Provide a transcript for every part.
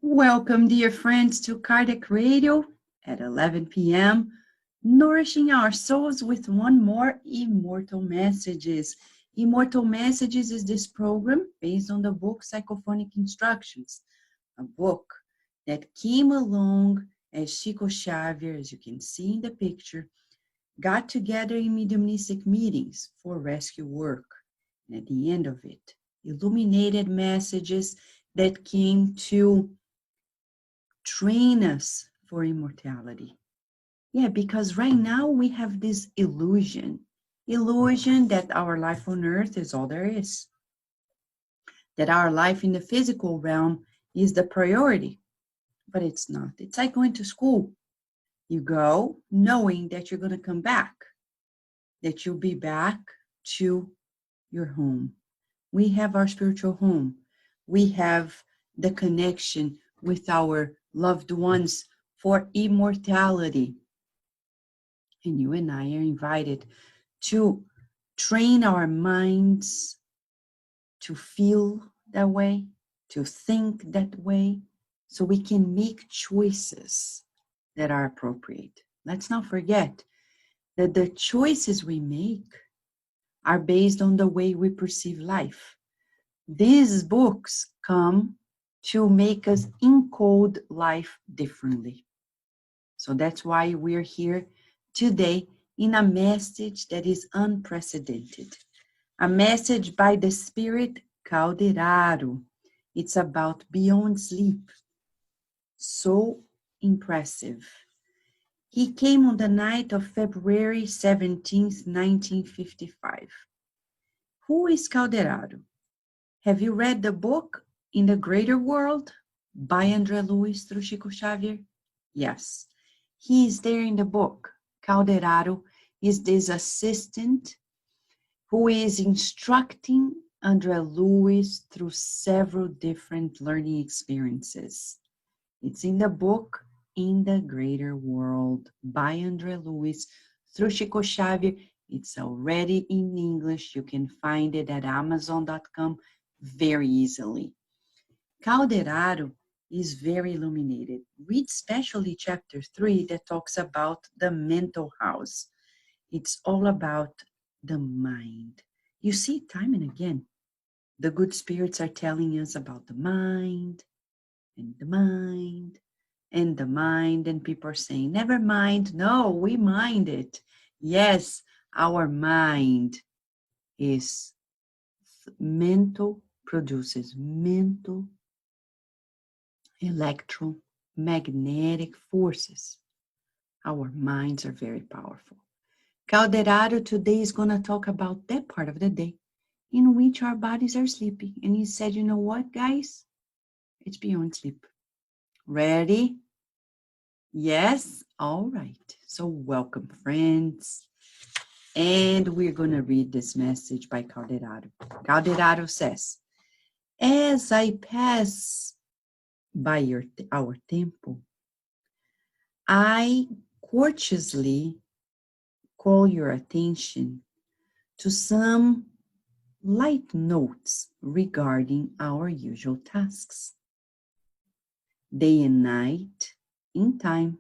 Welcome, dear friends, to Kardec Radio at 11 p.m., nourishing our souls with one more Immortal Messages. Immortal Messages is this program based on the book Psychophonic Instructions, a book that came along as Chico Xavier, as you can see in the picture, got together in mediumistic meetings for rescue work. And at the end of it, illuminated messages that came to train us for immortality. Yeah, because right now we have this illusion that our life on earth is all there is, that our life in the physical realm is the priority, but it's not. It's like going to school. You go knowing that you're going to come back, that you'll be back to your home. We have our spiritual home. We have the connection with our loved ones for immortality. And you and I are invited to train our minds to feel that way, to think that way, so we can make choices that are appropriate. Let's not forget that the choices we make are based on the way we perceive life. These books come to make us encode life differently. So that's why we're here today in a message that is unprecedented. A message by the spirit Calderaro. It's about beyond sleep. So impressive. He came on the night of February 17th, 1955. Who is Calderaro? Have you read the book In the Greater World by André Luiz through Chico Xavier? Yes, he is there in the book. Calderaro is this assistant who is instructing André Luiz through several different learning experiences. It's in the book In the Greater World by André Luiz through Chico Xavier. It's already in English. You can find it at Amazon.com very easily. Calderaro is very illuminated. Read especially chapter 3 that talks about the mental house. It's all about the mind. You see, time and again, the good spirits are telling us about the mind and the mind and the mind, and people are saying, never mind. No, we mind it. Yes, our mind is mental, produces mental electromagnetic forces. Our minds are very powerful. Calderaro today is going to talk about that part of the day in which our bodies are sleeping. And he said, you know what, guys? It's beyond sleep. Ready? Yes? All right. So welcome, friends. And we're going to read this message by Calderaro. Calderaro says, as I pass by our temple, I courteously call your attention to some light notes regarding our usual tasks. Day and night, in time,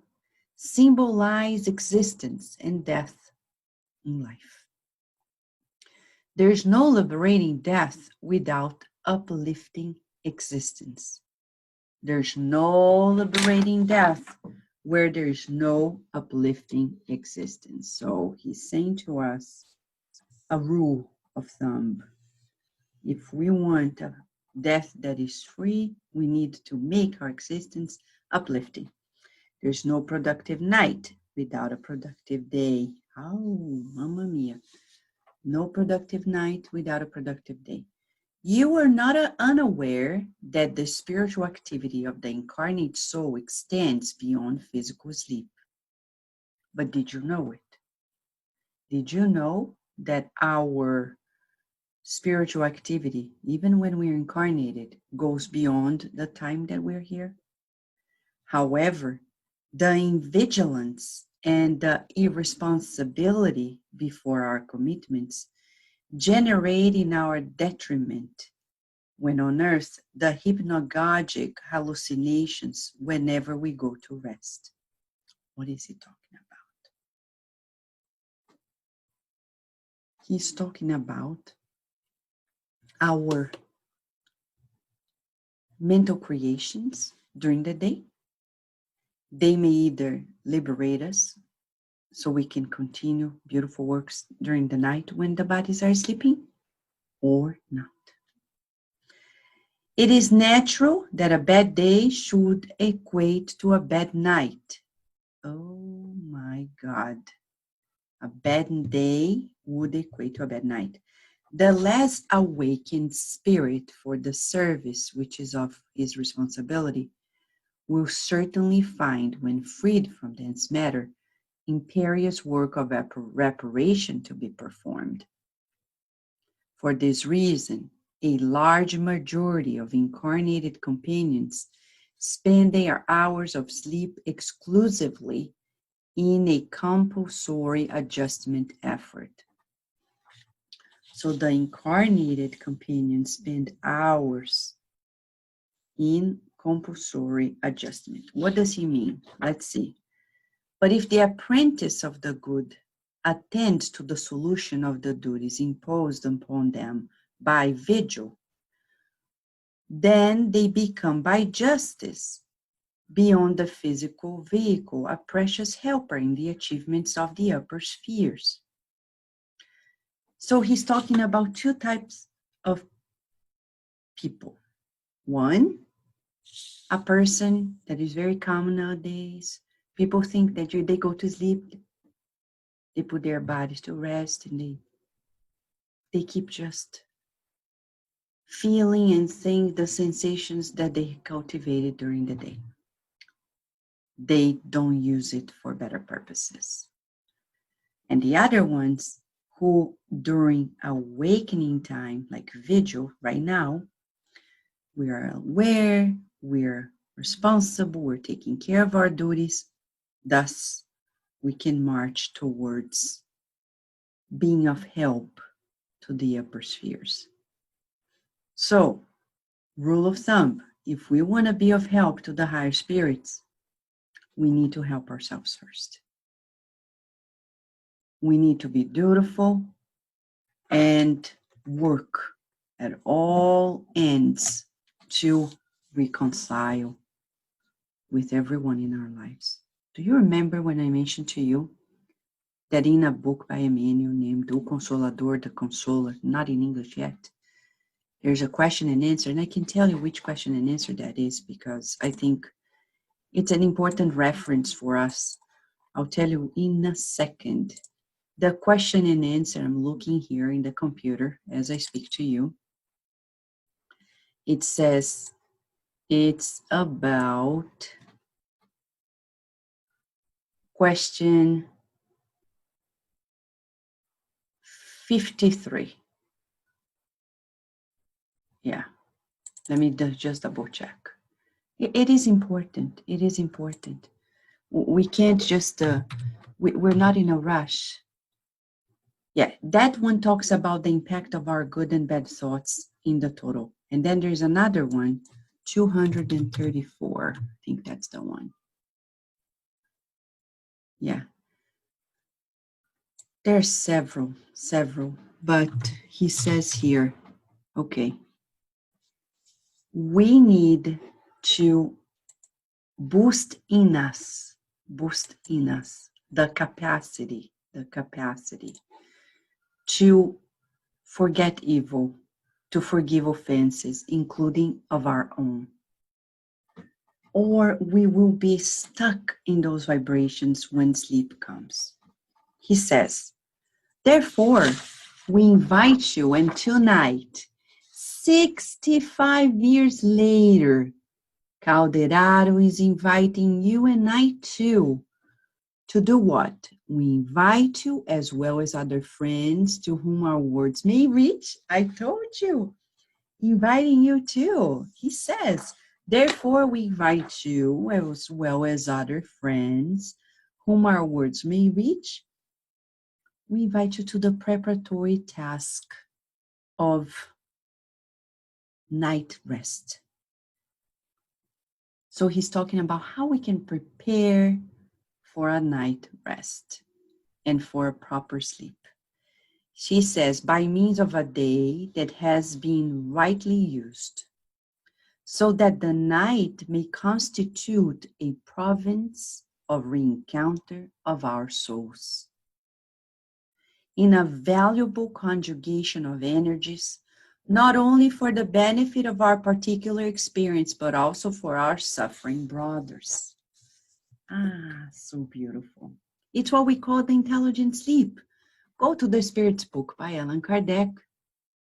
symbolize existence and death in life. There's no liberating death without uplifting existence. There's no liberating death where there's no uplifting existence. So he's saying to us a rule of thumb. If we want a death that is free, we need to make our existence uplifting. There's no productive night without a productive day. Oh, mamma mia. No productive night without a productive day. You are not unaware that the spiritual activity of the incarnate soul extends beyond physical sleep. But did you know it? Did you know that our spiritual activity, even when we're incarnated, goes beyond the time that we're here? However, the invigilance and the irresponsibility before our commitments generate in our detriment when unearthed, the hypnagogic hallucinations whenever we go to rest. What is he talking about? He's talking about our mental creations during the day. They may either liberate us so we can continue beautiful works during the night when the bodies are sleeping, or not. It is natural that a bad day should equate to a bad night. Oh my God. A bad day would equate to a bad night. The less awakened spirit for the service which is of his responsibility will certainly find, when freed from dense matter, imperious work of reparation to be performed. For this reason, a large majority of incarnated companions spend their hours of sleep exclusively in a compulsory adjustment effort. So the incarnated companions spend hours in compulsory adjustment. What does he mean? Let's see. But if the apprentice of the good attends to the solution of the duties imposed upon them by vigil, then they become by justice, beyond the physical vehicle, a precious helper in the achievements of the upper spheres. So he's talking about two types of people. One, a person that is very common nowadays. People think that they go to sleep, they put their bodies to rest, and they keep just feeling and seeing the sensations that they cultivated during the day. They don't use it for better purposes. And the other ones who during awakening time, like vigil right now, we are aware, we're responsible, we're taking care of our duties, thus we can march towards being of help to the upper spheres. So, rule of thumb, if we want to be of help to the higher spirits, we need to help ourselves first. We need to be dutiful and work at all ends to reconcile with everyone in our lives. Do you remember when I mentioned to you that in a book by Emmanuel named O Consolador, the Consoler, not in English yet, there's a question and answer, and I can tell you which question and answer that is because I think it's an important reference for us. I'll tell you in a second. The question and answer, I'm looking here in the computer as I speak to you. It says it's about question 53. Yeah, let me just double check. It is important. It is important. We can't just, we're not in a rush. Yeah, that one talks about the impact of our good and bad thoughts in the total. And then there's another one, 234. I think that's the one. Yeah. There's several, but he says here, okay, we need to boost in us the capacity to forget evil, to forgive offenses, including of our own. Or we will be stuck in those vibrations when sleep comes. He says, therefore, we invite you, and tonight, 65 years later, Calderaro is inviting you and I too to do what? We invite you as well as other friends to whom our words may reach. I told you, inviting you too. He says, therefore we invite you as well as other friends whom our words may reach. We invite you to the preparatory task of night rest. So he's talking about how we can prepare for a night rest and for a proper sleep. She says, by means of a day that has been rightly used, so that the night may constitute a province of reencounter of our souls. In a valuable conjugation of energies, not only for the benefit of our particular experience, but also for our suffering brothers. Ah, so beautiful. It's what we call the intelligent sleep. Go to the Spirit's Book by Allan Kardec,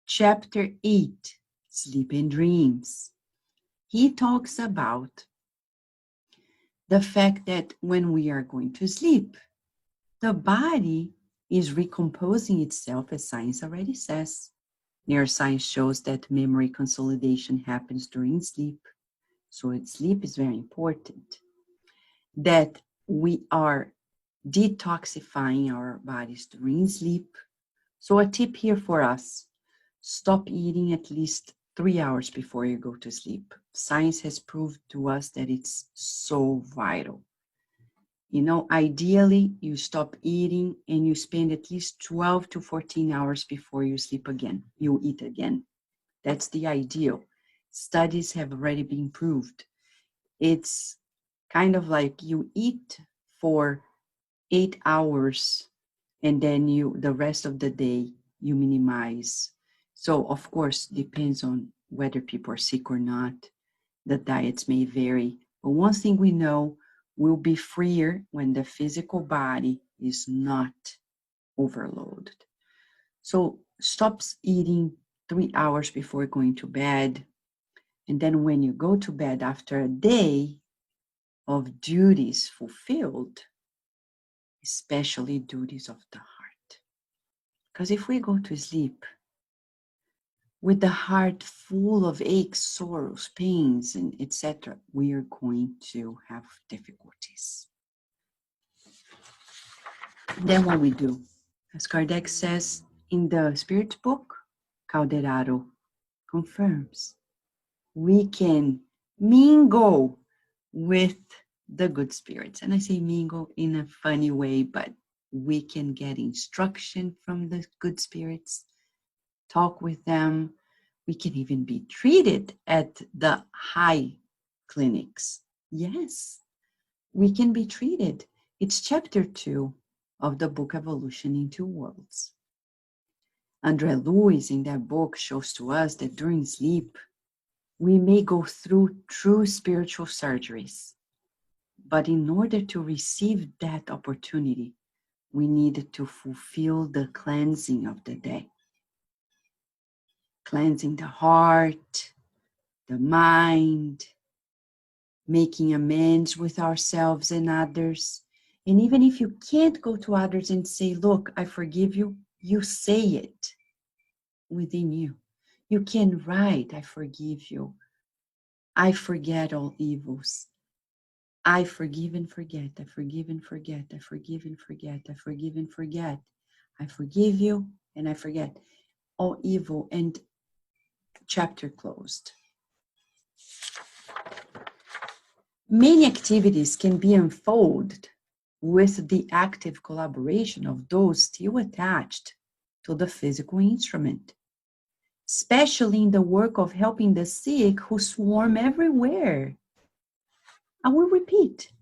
Chapter 8, Sleep and Dreams. He talks about the fact that when we are going to sleep, the body is recomposing itself, as science already says. Neuroscience shows that memory consolidation happens during sleep. So sleep is very important. That we are detoxifying our bodies during sleep. So a tip here for us, stop eating at least 3 hours before you go to sleep. Science has proved to us that it's so vital. You know, ideally, you stop eating and you spend at least 12 to 14 hours before you sleep again. You eat again. That's the ideal. Studies have already been proved. It's kind of like you eat for 8 hours and then the rest of the day you minimize. So of course, depends on whether people are sick or not. The diets may vary, but one thing we know, we'll be freer when the physical body is not overloaded. So stop eating 3 hours before going to bed. And then when you go to bed after a day of duties fulfilled, especially duties of the heart. Because if we go to sleep with the heart full of aches, sorrows, pains, and etc., we are going to have difficulties. Then what we do, as Kardec says in the Spirit book, Calderaro confirms, we can mingle with the good spirits. And I say mingle in a funny way, but we can get instruction from the good spirits, talk with them. We can even be treated at the high clinics. Yes, we can be treated. It's chapter 2 of the book Evolution in Two Worlds. André Luiz in that book shows to us that during sleep, we may go through true spiritual surgeries. But in order to receive that opportunity, we need to fulfill the cleansing of the day. Cleansing the heart, the mind, making amends with ourselves and others. And even if you can't go to others and say, look, I forgive you, you say it within you. You can write, I forgive you. I forget all evils. I forgive and forget. I forgive and forget. I forgive and forget. I forgive and forget. I forgive you and I forget all evil, and chapter closed. Many activities can be unfolded with the active collaboration of those still attached to the physical instrument, especially in the work of helping the sick who swarm everywhere. I will repeat,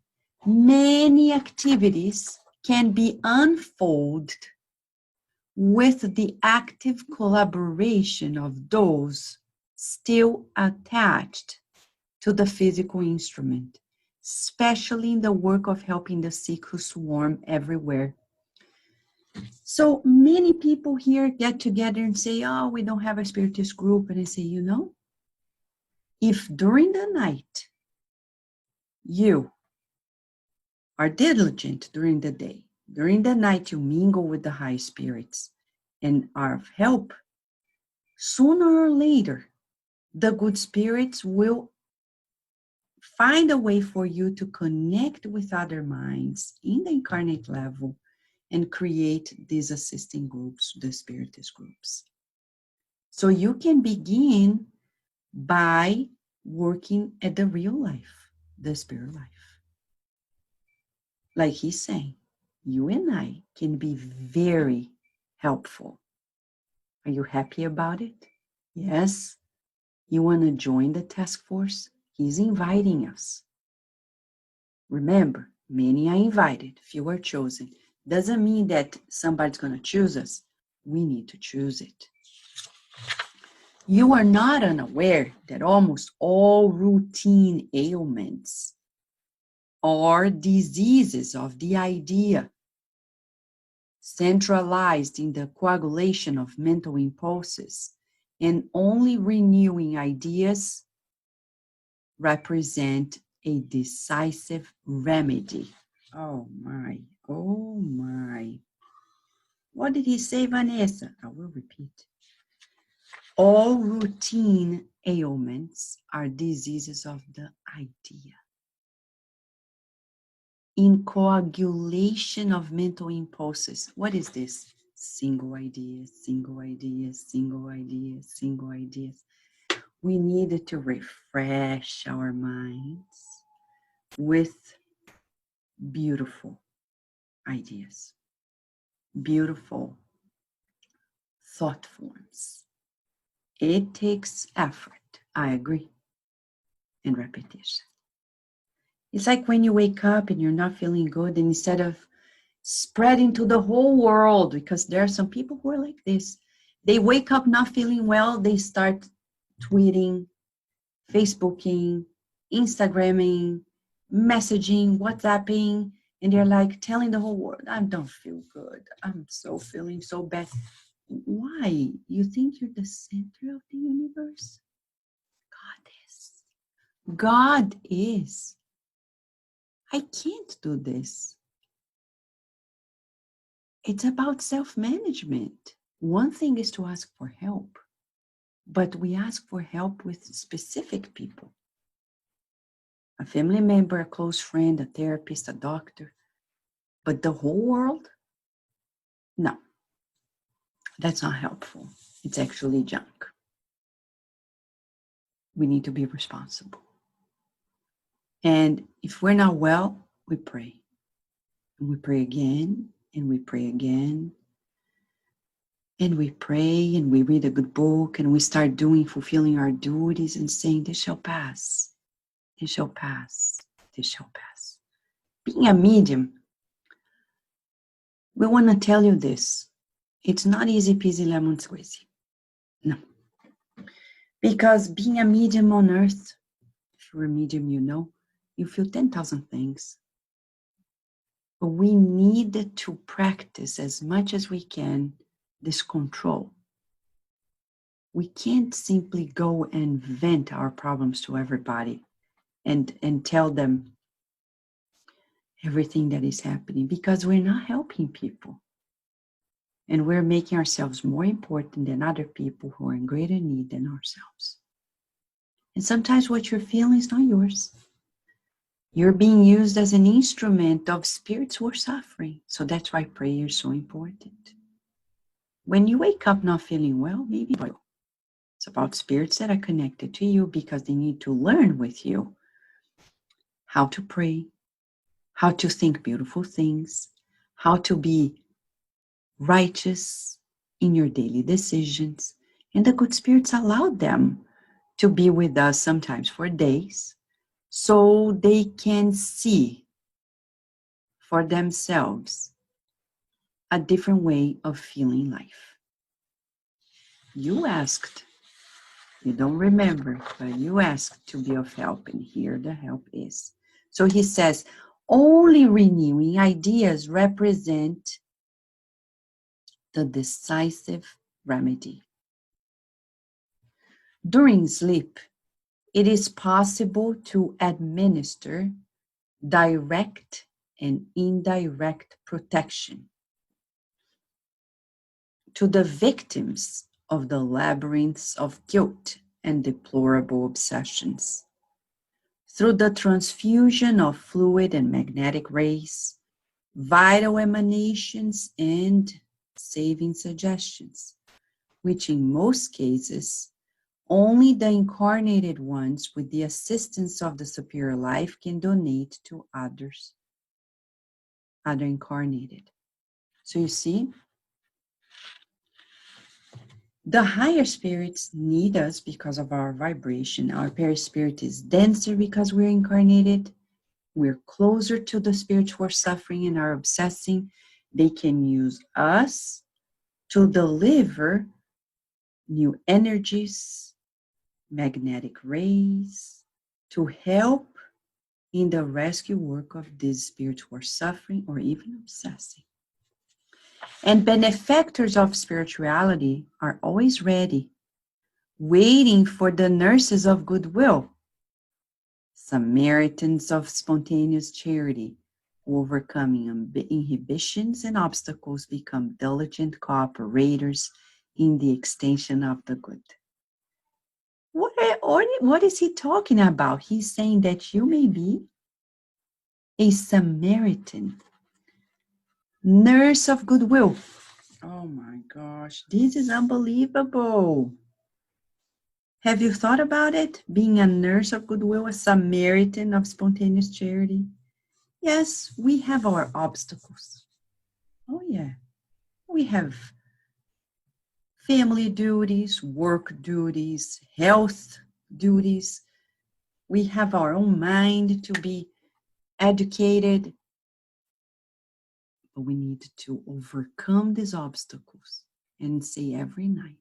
many activities can be unfolded with the active collaboration of those still attached to the physical instrument, especially in the work of helping the sick who swarm everywhere. So many people here get together and say, oh, we don't have a spiritist group. And I say, you know, if during the night you are diligent during the day, during the night you mingle with the high spirits and are of help, sooner or later, the good spirits will find a way for you to connect with other minds in the incarnate level and create these assisting groups, the spiritist groups. So you can begin by working at the real life, the spirit life. Like he's saying, you and I can be very helpful. Are you happy about it? Yes? You want to join the task force? He's inviting us. Remember, many are invited, few are chosen. Doesn't mean that somebody's going to choose us. We need to choose it. You are not unaware that almost all routine ailments are diseases of the idea, centralized in the coagulation of mental impulses, and only renewing ideas represent a decisive remedy. Oh my, oh my. What did he say, Vanessa? I will repeat. All routine ailments are diseases of the idea. In coagulation of mental impulses. What is this? Single ideas, single ideas, single ideas, single ideas. We needed to refresh our minds with beautiful ideas, beautiful thought forms. It takes effort, I agree, and repetition. It's like when you wake up and you're not feeling good, and instead of spreading to the whole world, because there are some people who are like this, they wake up not feeling well, they start tweeting, Facebooking, Instagramming, messaging, WhatsApping, and they're like telling the whole world, I don't feel good. I'm so feeling so bad. Why? You think you're the center of the universe? God is. God is. I can't do this. It's about self-management. One thing is to ask for help, but we ask for help with specific people. A family member, a close friend, a therapist, a doctor. But the whole world? No, that's not helpful. It's actually junk. We need to be responsible. And if we're not well, we pray. And we pray again, and we pray again. And we pray, and we read a good book, and we start fulfilling our duties and saying, this shall pass. This shall pass. This shall pass. Being a medium, we want to tell you this. It's not easy peasy lemon squeezy. No. Because being a medium on earth, if you're a medium, you feel 10,000 things. But we need to practice as much as we can this control. We can't simply go and vent our problems to everybody and tell them everything that is happening, because we're not helping people. And we're making ourselves more important than other people who are in greater need than ourselves. And sometimes what you're feeling is not yours. You're being used as an instrument of spirits who are suffering. So that's why prayer is so important. When you wake up not feeling well, maybe it's about spirits that are connected to you because they need to learn with you how to pray, how to think beautiful things, how to be righteous in your daily decisions. And the good spirits allow them to be with us sometimes for days, so they can see for themselves a different way of feeling life. You asked, you don't remember, but you asked to be of help, and here the help is. So he says, only renewing ideas represent the decisive remedy. During sleep, it is possible to administer direct and indirect protection to the victims of the labyrinths of guilt and deplorable obsessions. Through the transfusion of fluid and magnetic rays, vital emanations, and saving suggestions, which in most cases Only the incarnated ones with the assistance of the superior life can donate to others, other incarnated. So you see, the higher spirits need us because of our vibration. Our perispirit is denser because we're incarnated. We're closer to the spirits who are suffering and are obsessing. They can use us to deliver new energies, magnetic rays, to help in the rescue work of these spirits who are suffering or even obsessing. And benefactors of spirituality are always ready, waiting for the nurses of goodwill, Samaritans of spontaneous charity, who overcoming inhibitions and obstacles become diligent cooperators in the extension of the good. What is he talking about? He's saying that you may be a Samaritan, nurse of goodwill. Oh my gosh, this is unbelievable. Have you thought about it? Being a nurse of goodwill, a Samaritan of spontaneous charity? Yes, we have our obstacles. Oh yeah, we have family duties, work duties, health duties. We have our own mind to be educated, but we need to overcome these obstacles and say every night,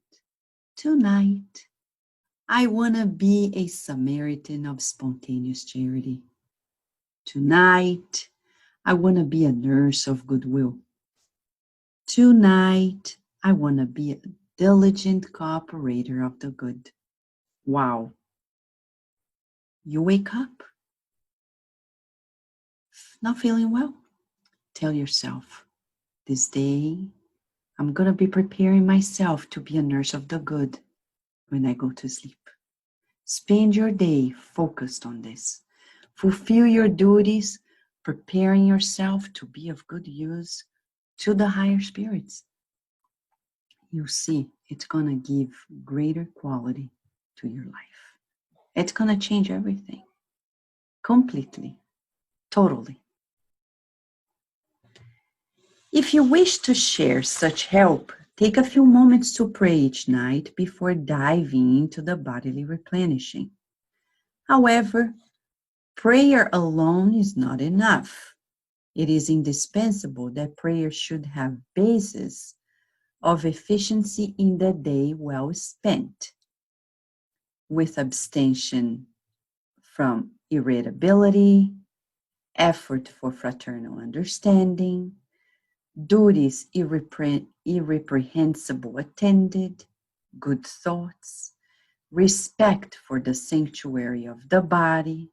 tonight, I want to be a Samaritan of spontaneous charity. Tonight, I want to be a nurse of goodwill. Tonight, I want to be a diligent cooperator of the good. Wow. You wake up, not feeling well. Tell yourself, this day, I'm going to be preparing myself to be a nurse of the good when I go to sleep. Spend your day focused on this. Fulfill your duties, preparing yourself to be of good use to the higher spirits. You see, it's going to give greater quality to your life. It's going to change everything. Completely. Totally. If you wish to share such help, take a few moments to pray each night before diving into the bodily replenishing. However, prayer alone is not enough. It is indispensable that prayer should have basis of efficiency in the day well spent, with abstention from irritability, effort for fraternal understanding, duties irreprehensible attended, good thoughts, respect for the sanctuary of the body,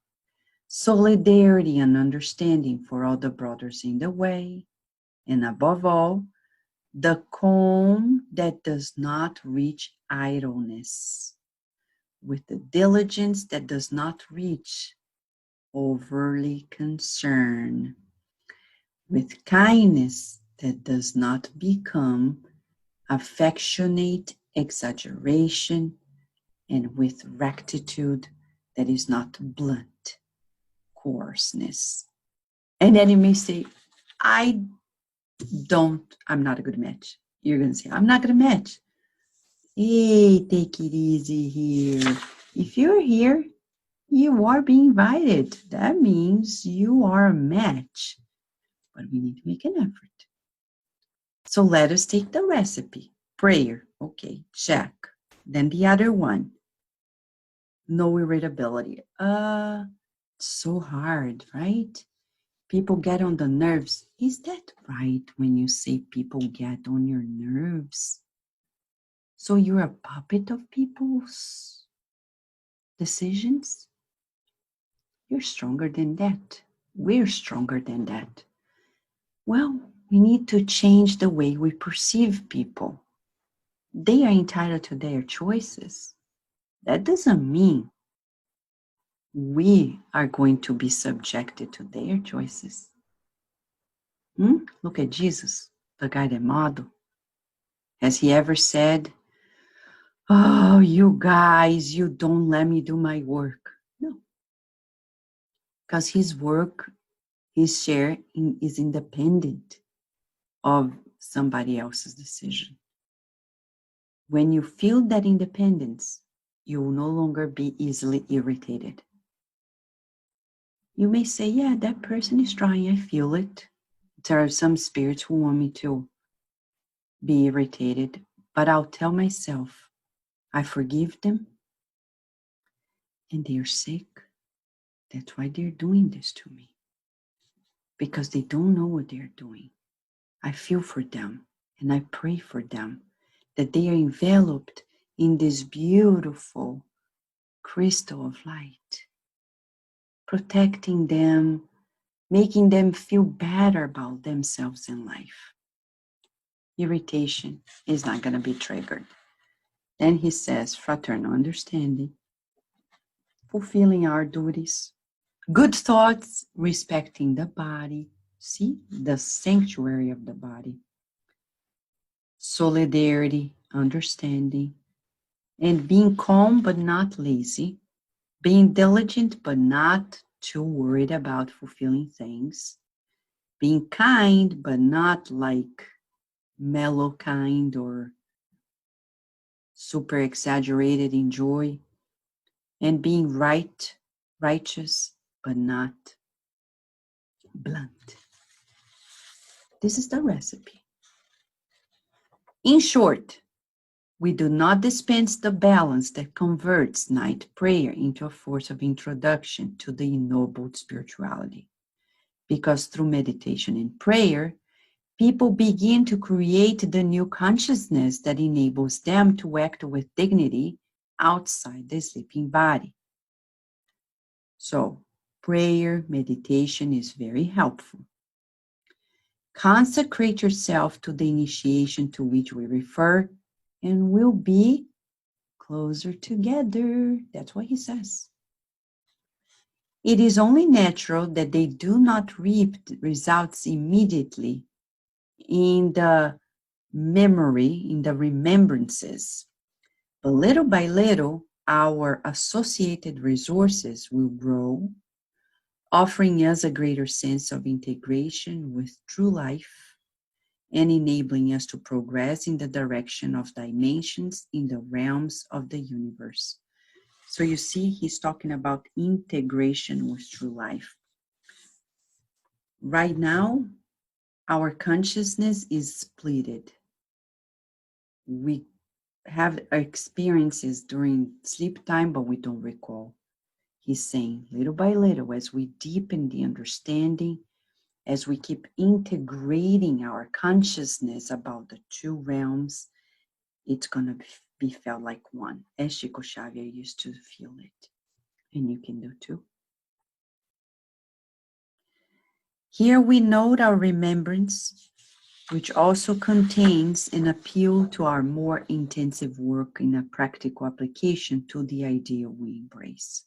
solidarity and understanding for all the brothers in the way, and above all, the calm that does not reach idleness, with the diligence that does not reach overly concern, with kindness that does not become affectionate exaggeration, and with rectitude that is not blunt coarseness. And then you may say, I'm not a good match. You're going to say, I'm not going to match. Hey, take it easy here. If you're here, you are being invited. That means you are a match. But we need to make an effort. So let us take the recipe. Prayer. Okay, check. Then the other one. No irritability. So hard, right? People get on the nerves. Is that right when you say people get on your nerves? So you're a puppet of people's decisions? You're stronger than that. We're stronger than that. Well, we need to change the way we perceive people. They are entitled to their choices. That doesn't mean we are going to be subjected to their choices. Look at Jesus, the guy that modeled. Has he ever said, oh, you guys, you don't let me do my work. No, because his work, his share is independent of somebody else's decision. When you feel that independence, you will no longer be easily irritated. You may say, yeah, that person is trying, I feel it. There are some spirits who want me to be irritated, but I'll tell myself, I forgive them, and they're sick. That's why they're doing this to me, because they don't know what they're doing. I feel for them, and I pray for them, that they are enveloped in this beautiful crystal of light, protecting them, making them feel better about themselves in life. Irritation is not going to be triggered. Then he says, fraternal understanding, fulfilling our duties, good thoughts, respecting the body, see, the sanctuary of the body, solidarity, understanding, and being calm but not lazy, being diligent but not too worried about fulfilling things, being kind but not like mellow kind or super exaggerated in joy, and being righteous but not blunt. This is the recipe. In short, we do not dispense the balance that converts night prayer into a force of introduction to the ennobled spirituality. Because through meditation and prayer, people begin to create the new consciousness that enables them to act with dignity outside the sleeping body. So, prayer, meditation is very helpful. Consecrate yourself to the initiation to which we refer, and we'll be closer together. That's what he says. It is only natural that they do not reap results immediately in the memory, in the remembrances. But little by little, our associated resources will grow, offering us a greater sense of integration with true life and enabling us to progress in the direction of dimensions in the realms of the universe. So you see, he's talking about integration with true life. Right now, our consciousness is splitted. We have experiences during sleep time, but we don't recall. He's saying little by little, as we deepen the understanding, as we keep integrating our consciousness about the two realms, it's going to be felt like one, as Chico Xavier used to feel it. And you can do too. Here we note our remembrance, which also contains an appeal to our more intensive work in a practical application to the ideal we embrace.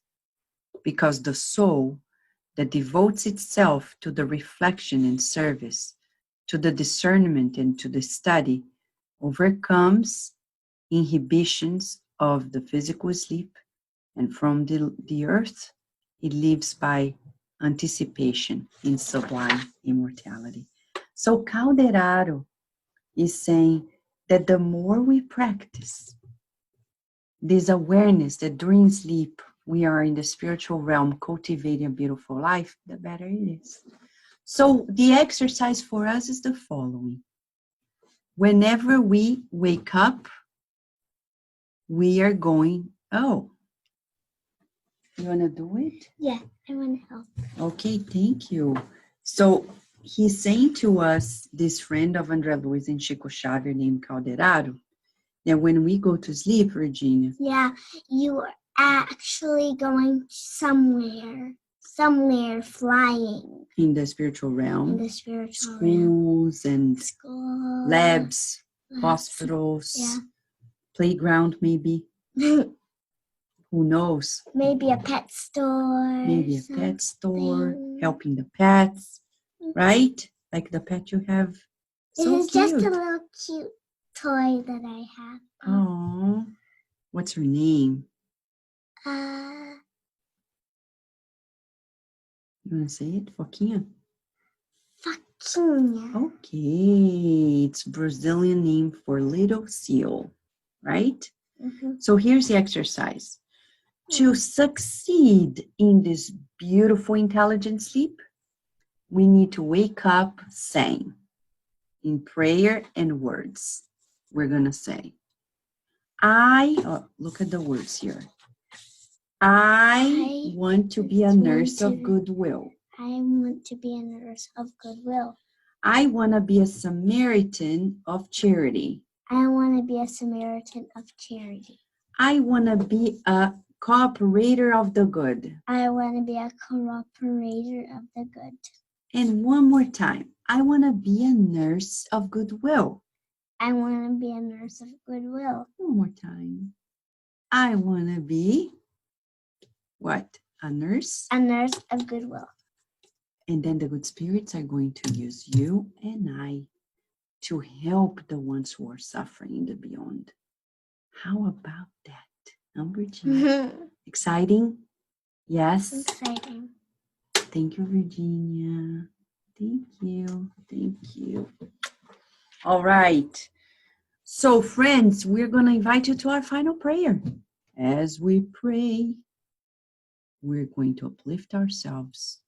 Because the soul that devotes itself to the reflection and service, to the discernment and to the study, overcomes inhibitions of the physical sleep, and from the earth, it lives by anticipation in sublime immortality. So Calderaro is saying that the more we practice this awareness that during sleep we are in the spiritual realm cultivating a beautiful life, the better it is. So the exercise for us is the following. Whenever we wake up, we are going, oh, you want to do it? Yeah, I want to help. Okay, thank you. So he's saying to us, this friend of André Luiz and Chico Xavier named Calderaro, that when we go to sleep, Virginia. Yeah, you are actually going somewhere flying. In the spiritual realm. In the spiritual Schools realm. And Schools. Labs, hospitals, yeah. Playground maybe. Who knows? Maybe a pet store. Maybe a pet store, helping the pets, right? Like the pet you have. So this is cute. just a little cute toy that I have. Oh, What's her name? Uh, You want to say it? Foquinha? Faquinha. Okay. It's Brazilian name for little seal, right? Mm-hmm. So here's the exercise. To succeed in this beautiful intelligent sleep, we need to wake up saying in prayer and words. We're going to say, look at the words here. I want to be a nurse of goodwill. I want to be a nurse of goodwill. I want to be a Samaritan of charity. I want to be a Samaritan of charity. I want to be a cooperator of the good. I want to be a cooperator of the good. And one more time. I want to be a nurse of goodwill. I want to be a nurse of goodwill. One more time. I want to be what? A nurse? A nurse of goodwill. And then the good spirits are going to use you and I to help the ones who are suffering in the beyond. How about that? Virginia? Exciting? Yes? Exciting. Thank you, Virginia. Thank you. Thank you. All right. So, friends, we're going to invite you to our final prayer. As we pray, we're going to uplift ourselves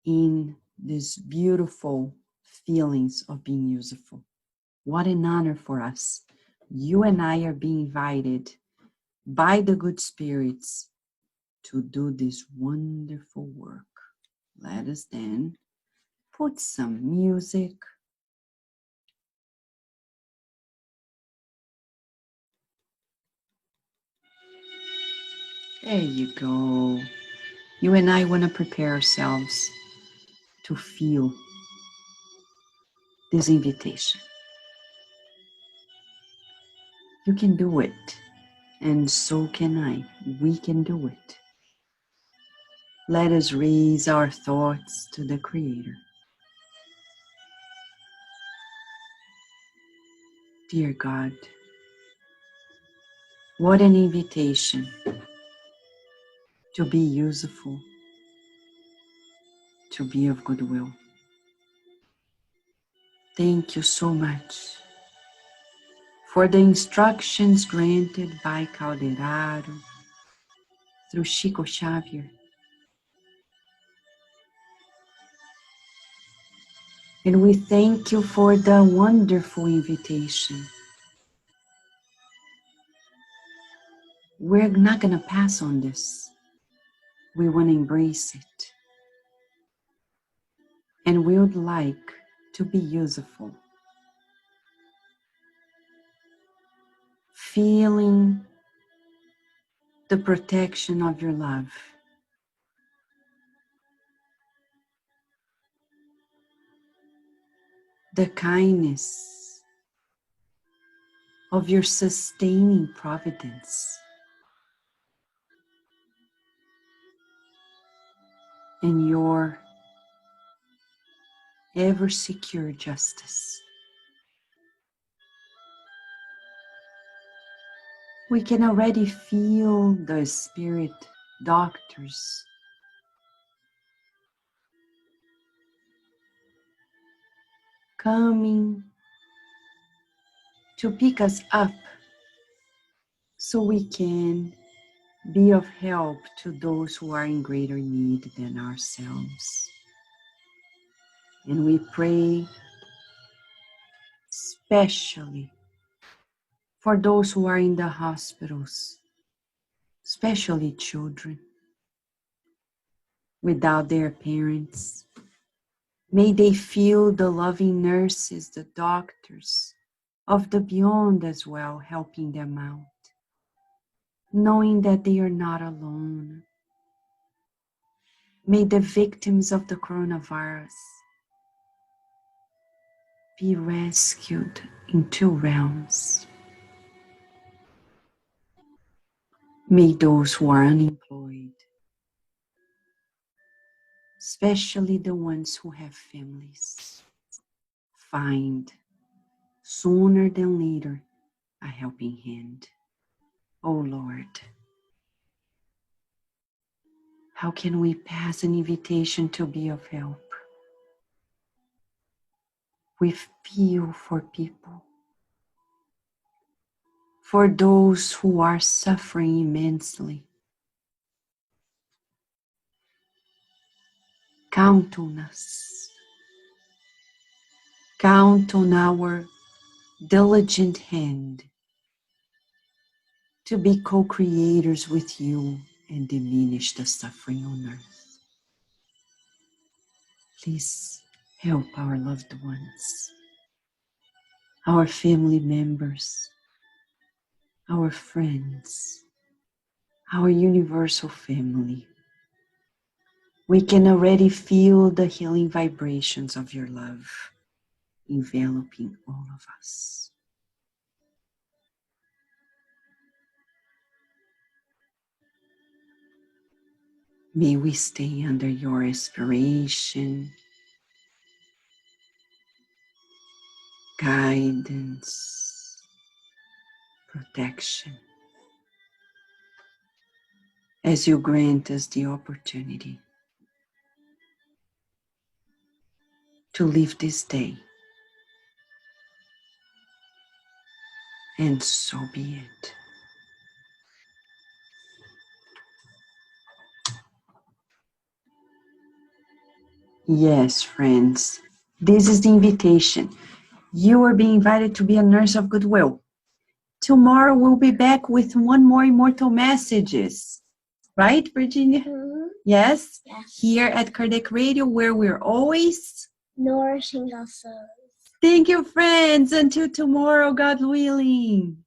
in these beautiful feelings of being useful. What an honor for us. You and I are being invited by the good spirits to do this wonderful work. Let us then put some music. There you go. You and I want to prepare ourselves to feel this invitation. You can do it, and so can I. We can do it. Let us raise our thoughts to the Creator. Dear God, what an invitation to be useful, to be of goodwill. Thank you so much for the instructions granted by Calderaro through Chico Xavier. And we thank you for the wonderful invitation. We're not going to pass on this. We want to embrace it. And we would like to be useful. Feeling the protection of your love. The kindness of your sustaining providence. And your ever secure justice. We can already feel the spirit doctors coming to pick us up so we can be of help to those who are in greater need than ourselves. And we pray especially for those who are in the hospitals, especially children without their parents. May they feel the loving nurses, the doctors of the beyond as well, helping them out, knowing that they are not alone. May the victims of the coronavirus be rescued in two realms. May those who are unemployed, especially the ones who have families, find sooner than later a helping hand. Oh Lord, how can we pass an invitation to be of help? We feel for people, for those who are suffering immensely. Count on us. Count on our diligent hand to be co-creators with you and diminish the suffering on earth. Please help our loved ones, our family members, our friends, our universal family. We can already feel the healing vibrations of your love enveloping all of us. May we stay under your inspiration, guidance, protection, as you grant us the opportunity to live this day. And so be it. Yes, friends, this is the invitation. You are being invited to be a nurse of goodwill. Tomorrow we'll be back with one more Immortal Messages. Right, Virginia? Mm-hmm. Yes? Yes. Here at Kardec Radio, where we're always nourishing our souls. Thank you, friends. Until tomorrow, God willing.